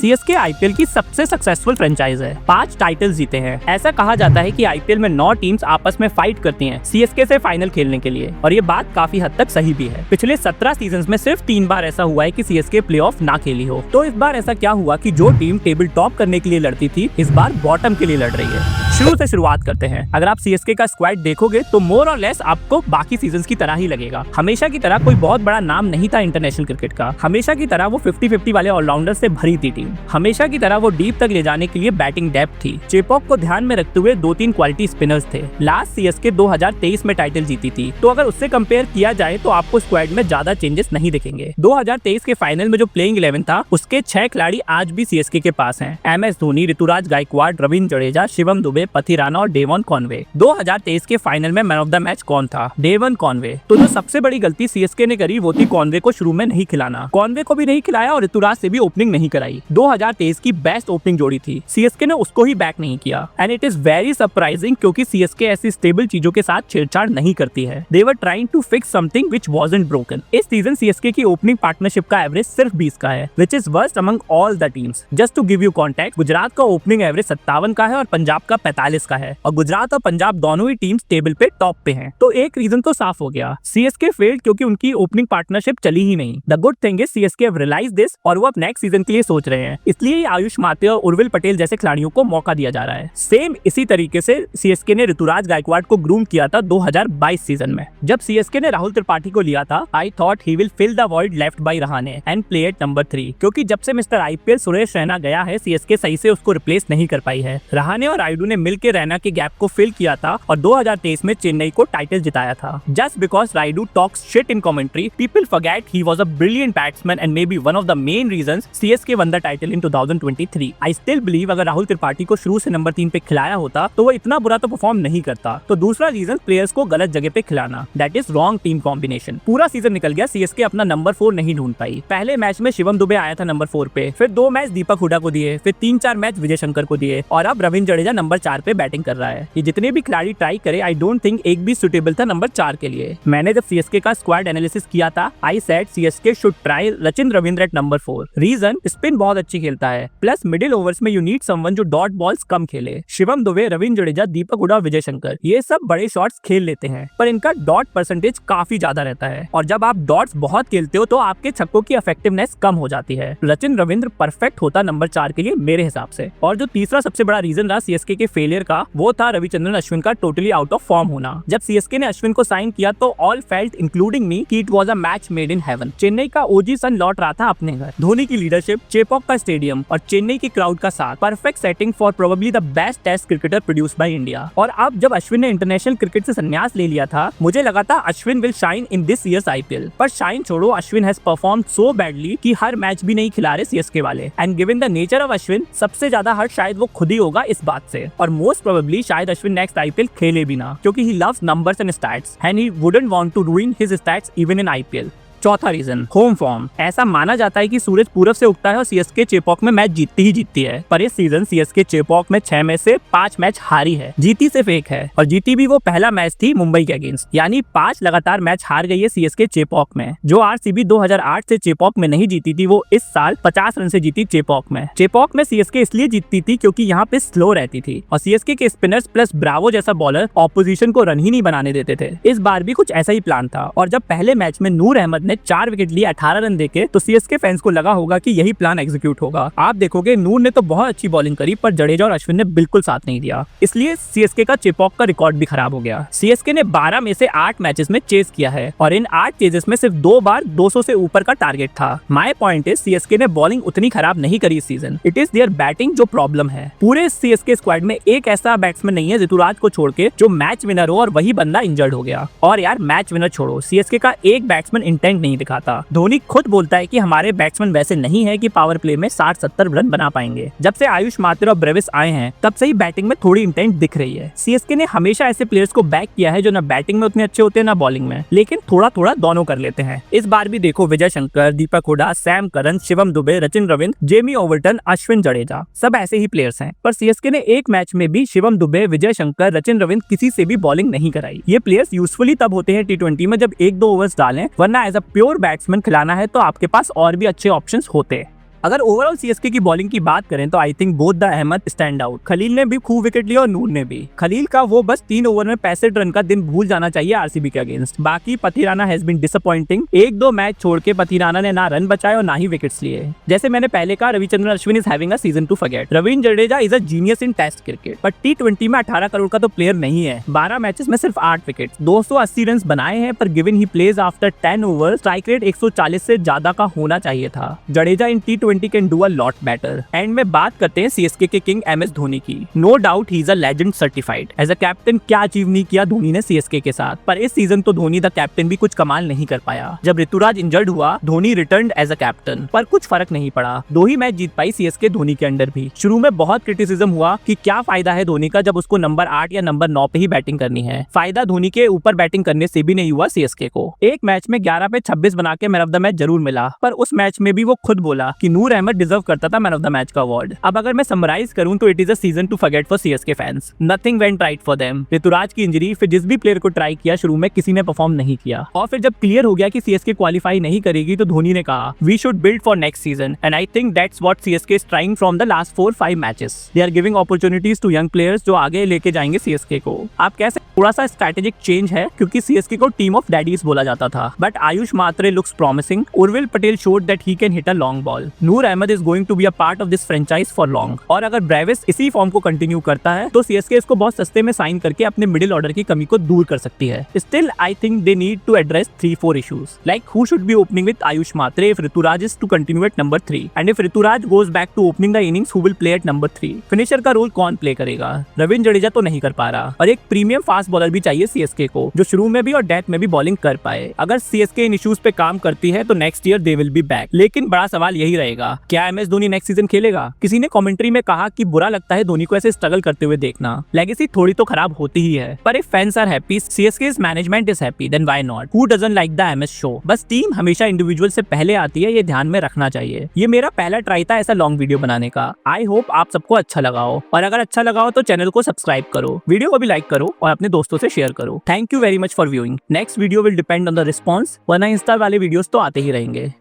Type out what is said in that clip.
CSK IPL की सबसे successful franchise है, 5 टाइटल्स जीते हैं। ऐसा कहा जाता है कि आईपीएल में 9 टीम्स आपस में फाइट करती हैं सीएसके से फाइनल खेलने के लिए, और ये बात काफी हद तक सही भी है। पिछले 17 सीजन में सिर्फ 3 बार ऐसा हुआ है कि सीएसके प्लेऑफ ना खेली हो। तो इस बार ऐसा क्या हुआ कि जो टीम टेबल टॉप करने के लिए लड़ती थी इस बार बॉटम के लिए लड़ रही है। शुरू से शुरुआत करते हैं। अगर आप सीएसके का स्क्वाड देखोगे तो मोर और लेस आपको बाकी सीजन्स की तरह ही लगेगा। हमेशा की तरह कोई बहुत बड़ा नाम नहीं था इंटरनेशनल क्रिकेट का। हमेशा की तरह वो 50-50 वाले ऑलराउंडर से भरी थी टीम। हमेशा की तरह वो डीप तक ले जाने के लिए बैटिंग डेप्थ थी। चेपॉक को ध्यान में रखते हुए 2-3 क्वालिटी स्पिनर्स थे। लास्ट सीएसके 2023 में टाइटल जीती थी, तो अगर उससे कंपेयर किया जाए तो आपको स्क्वाड में ज्यादा चेंजेस नहीं दिखेंगे। 2023 के फाइनल में जो प्लेइंग 11 था उसके 6 खिलाड़ी आज भी सीएसके के पास हैं। एमएस धोनी, ऋतुराज गायकवाड़, रविंद्र जडेजा, शिवम दुबे, पथी राणा और डेवन कॉनवे। 2023 के फाइनल में मैन ऑफ द मैच कौन था? Devon Conway. तो जो सबसे बड़ी गलती सीएसके ने करी वो थी कॉनवे को शुरू में नहीं खिलाना। कॉनवे को भी नहीं खिलाया और ऋतुराज से भी ओपनिंग नहीं कराई। 2023 की बेस्ट ओपनिंग जोड़ी थी, सीएसके ने उसको ही बैक नहीं किया। And it is very surprising क्योंकि सीएसके ऐसी स्टेबल चीजों के साथ छेड़छाड़ नहीं करती है। They were trying to fix something which wasn't broken. इस सीजन सीएसके की ओपनिंग पार्टनरशिप का एवरेज सिर्फ 20 का है, which is worst among all the teams. Just to give you context, Gujarat का ओपनिंग एवरेज 57 का है और पंजाब का 45 का है, और गुजरात और पंजाब दोनों ही टीम्स टेबल पे टॉप पे हैं। तो एक रीजन तो साफ हो गया, सीएसके फेल्ड क्योंकि उनकी ओपनिंग पार्टनरशिप चली ही नहीं। The good thing is CSK have realised this और वो अब नेक्स्ट सीजन के लिए सोच रहे हैं। इसलिए ही आयुष माते और उर्विल पटेल जैसे खिलाड़ियों को मौका दिया जा रहा है। सेम इसी तरीके से सीएसके ने ऋतुराज गायकवाड़ को ग्रूम किया था 2022 सीजन में। जब सीएसके ने राहुल त्रिपाठी को लिया था, I thought he will fill the void left by Rahane and play at number 3, क्योंकि जब से मिस्टर आईपीएल सुरेश रैना गया है सीएसके सही से उसको रिप्लेस नहीं कर पाई है। रहाणे और आयडू ने मिलकर रैना के गैप को फिल किया था और 2023 में चेन्नई को टाइटल जिताया था। Just because Raidu talks shit in commentary, people forget he was a brilliant batsman and may be one of the main reasons CSK one the title in 2023। I still believe अगर राहुल त्रिपाठी को शुरू से नंबर 3 पे खिलाया होता तो वो इतना बुरा तो परफॉर्म नहीं करता। तो दूसरा रीजन प्लेयर्स को गलत जगह पे खिलाना, that is wrong team combination. पूरा सीजन निकल गया, सीएसके अपना नंबर 4 नहीं ढूंढ पाई। पहले मैच में शिवम दुबे आया था नंबर 4 पे, फिर 2 मैच दीपक हुडा को दिए, फिर 3-4 मैच विजय शंकर को दिए, और अब रविंद्र जडेजा नंबर 4 पे बैटिंग कर रहा है। ये जितने भी खिलाड़ी ट्राई करे, आई डोंट थिंक एक भी सुटेबल था नंबर 4 के लिए। मैंने जब सीएसके का स्क्वाड एनालिसिस किया था, I said CSK should try Rachin Ravindra at number 4। Reason, spin बहुत अच्छी खेलता है, प्लस मिडिल ओवर्स में यू नीड समवन जो डॉट बॉल्स कम खेले। शिवम दुबे, रविंद्र जडेजा, दीपक हुडा, विजय शंकर ये सब बड़े शॉट्स खेल लेते हैं, पर इनका डॉट परसेंटेज काफी ज्यादा रहता है, और जब आप डॉट्स बहुत खेलते हो तो आपके छक्कों की इफेक्टिवनेस कम हो जाती है। रचिन रविंद्र परफेक्ट होता नंबर 4 के लिए मेरे हिसाब से। और जो तीसरा सबसे बड़ा रीजन रहा सीएसके के फेलियर का, वो था रविचंद्रन अश्विन का टोटली आउट ऑफ फॉर्म होना। जब सीएसके ने अश्विन को साइन किया तो ऑल फेल्ट इंक्लूडिंग मी कि it was a match made in heaven. Chennai का ओजी सन लौट रहा था अपने घर, धोनी की लीडरशिप, चेपॉक का स्टेडियम और चेन्नई की क्राउड का साथ, perfect setting for probably the best test cricketer produced by India. और अब जब अश्विन ने इंटरनेशनल क्रिकेट से संन्यास ले लिया था, मुझे लगा था Ashwin will shine in this years IPL, पर शाइन छोड़ो, Ashwin has performed so badly कि हर मैच भी नहीं खिला रहे सीएसके वाले। And given the nature of Ashwin, सबसे ज्यादा हर्ट शायद वो खुद ही होगा इस बात से, और मोस्ट प्रोबेबली शायद अश्विन नेक्स्ट आईपीएल खेले भी ना, क्योंकि he loves numbers and stats and he wouldn't want to ruin his stats even in IPL. चौथा रीजन, होम फॉर्म। ऐसा माना जाता है कि सूरज पूरब से उगता है और सीएसके चेपॉक में मैच जीतती ही जीतती है, पर इस सीजन सीएसके चेपॉक में 6 में से 5 मैच हारी है, जीती सिर्फ 1 है, और जीती भी वो पहला मैच थी मुंबई के अगेंस्ट। यानी 5 लगातार मैच हार गई है सीएसके चेपॉक में। जो आरसीबी 2008 से चेपॉक में नहीं जीती थी, वो इस साल 50 रन से जीती चेपॉक में। चेपॉक में सीएसके इसलिए जीतती थी क्योंकि यहाँ पे स्लो रहती थी और सीएसके के स्पिनर्स प्लस ब्रावो जैसा बॉलर ऑपोजिशन को रन ही नहीं बनाने देते थे। इस बार भी कुछ ऐसा ही प्लान था, और जब पहले मैच में नूर अहमद ने 4 विकेट लिए 18 रन देके, तो सीएसके फैंस को लगा होगा कि यही प्लान एग्जीक्यूट होगा। आप देखोगे नूर ने तो बहुत अच्छी बॉलिंग करी, पर जडेजा और अश्विन ने बिल्कुल साथ नहीं दिया, इसलिए सीएसके का चेपॉक का रिकॉर्ड भी खराब हो गया। सीएसके ने 12 में से 8 मैचेस में चेस किया है, और इन 8 चेजेस में सिर्फ 2 बार 200 से ऊपर का टारगेट था। माय पॉइंट इज सीएसके ने बॉलिंग उतनी खराब नहीं करी इस season, it is there batting जो प्रॉब्लम है। पूरे सीएसके स्क्वाड में एक ऐसा बैट्समैन नहीं है ऋतुराज को छोड़ के जो मैच विनर हो, और वही बंदा इंजर्ड हो गया। और यार मैच विनर छोड़ो, सीएसके का एक बैट्समैन इंटेंट नहीं दिखाता। धोनी खुद बोलता है कि हमारे बैट्समैन वैसे नहीं है कि पावर प्ले में 60-70 रन बना पाएंगे। जब से आयुष मात्रे और ब्रेविस आए हैं, तब से ही बैटिंग में थोड़ी इंटेंट दिख रही है। सीएसके ने हमेशा ऐसे प्लेयर्स को बैक किया है जो ना बैटिंग में उतने अच्छे होते हैं ना बॉलिंग में, लेकिन थोड़ा थोड़ा दोनों कर लेते हैं। इस बार भी देखो, Vijay Shankar, Deepak Hooda, Sam Curran, Shivam Dube, Rachin Ravindra, Jamie Overton, Ashwin Jadeja, सब ऐसे ही प्लेयर्स हैं। पर सीएसके ने एक मैच में भी शिवम दुबे, विजय शंकर, रचिन रविंद्र किसी से भी बॉलिंग नहीं कराई। ये प्लेयर्स यूजफुली तब होते हैं टी20 में जब 1-2 ओवर्स डालें, वरना एज अ प्योर बैट्समैन खिलाना है तो आपके पास और भी अच्छे ऑप्शंस होते हैं। अगर ओवरऑल सीएसके की बॉलिंग की बात करें तो I think both the Ahmed stand out. Khaleel ने भी खूब विकेट लिया और नूर ने भी। खलील का वो बस 3 ओवर में 65 रन का दिन भूल जाना चाहिए आरसीबी के अगेंस्ट। बाकी Pathirana has been disappointing. 1-2 match छोड़ के पथिराना ने ना रन बचाए और ना ही विकेट्स लिए। जैसे मैंने पहले कहा, Ravichandran Ashwin is having a season to forget. Ravindra Jadeja is a genius in test cricket, but T20 में 18 करोड़ का तो प्लेयर नहीं है। 12 मैचेस में सिर्फ 8 विकेट, 280 रन बनाए हैं, पर given he plays after 10 over, strike rate 140 से ज्यादा का होना चाहिए था। जडेजा इन T20 can do a lot better. And में बात करते हैं सीएसके के किंग MS धोनी की। No doubt he is a legend certified. As a captain क्या अचीव नहीं किया धोनी ने सीएसके के साथ, पर इस सीजन तो धोनी द कैप्टन भी कुछ कमाल नहीं कर पाया। जब ऋतुराज इंजर्ड हुआ, Dhoni returned as a captain, पर कुछ फर्क नहीं पड़ा। 2 ही मैच जीत पाई सीएसके धोनी के अंडर भी। शुरू में बहुत क्रिटिसिज्म हुआ कि क्या फायदा है धोनी का जब उसको नंबर 8 या नंबर 9 पे ही बैटिंग करनी है। फायदा धोनी के ऊपर बैटिंग करने से भी नहीं हुआ सीएसके को। एक मैच में 11 पे 26 बना के मैन ऑफ द मैच जरूर मिला, पर उस मैच में भी वो खुद बोला कि नूर अहमद डिजर्व करता था मैन ऑफ द मैच का अवार्ड। अब अगर मैं समराइज करूं तो it is a season to forget for CSK fans. Nothing went right for them. Ruturaj की इंजरी, फिर जिस भी प्लेयर को ट्राई किया शुरू में किसी ने परफॉर्म नहीं किया, और फिर जब क्लियर हो गया कि सीएसके क्वालिफाई नहीं करेगी तो धोनी ने कहा we should build for next season, and I think that's what CSK is trying from the last 4-5 matches. They are giving opportunities to young players जो आगे लेके जाएंगे सीएसके को। आप कह सकते थोड़ा सा स्ट्रेटेजिक चेंज है, क्योंकि सीएसके को टीम ऑफ डैडीज बोला जाता था, but Ayush Mhatre looks promising. Urvil Patel showed that he can hit a long ball. Noor Ahmad is going to be a part of this franchise for long, और अगर ब्रेविस इसी फॉर्म को कंटिन्यू करता है तो सीएसके इसको बहुत सस्ते में साइन करके अपने मिडिल ऑर्डर की कमी को दूर कर सकती है। Still I think they need to address 3-4 issues, like who should be opening with Ayush Mhatre if Ruturaj is to continue at number 3, and if Ruturaj goes back to opening the innings, who will play at number 3? Finisher का role कौन play करेगा? रविंद्र जडेजा तो नहीं कर पा रहा, और एक प्रीमियम फास्ट बॉलर भी चाहिए सीएसके को जो शुरू में भी और डेथ में भी बॉलिंग कर पाए। अगर सीएसके इन इश्यूज पे काम करती है तो next year they will be back. लेकिन बड़ा सवाल यही रहेगा, क्या MS धोनी नेक्स्ट सीजन खेलेगा? किसी ने कमेंट्री में कहा कि बुरा लगता है धोनी को ऐसे स्ट्रगल करते हुए देखना। लेगेसी थोड़ी तो खराब होती ही है, पर if fans are happy, CSK's management is happy, then why not? Who doesn't like the MS show? बस टीम हमेशा इंडिविजुअल से पहले आती है, ये ध्यान में रखना चाहिए। ये मेरा पहला ट्राई था ऐसा लॉन्ग वीडियो बनाने का। आई होप आप सबको अच्छा लगा हो, और अगर अच्छा लगा हो तो चैनल को सब्सक्राइब करो, वीडियो को भी लाइक करो और अपने दोस्तों से शेयर करो। Thank you very much for viewing. Next video will depend on the response, वरना इंस्टा वाले वीडियोस तो आते ही रहेंगे।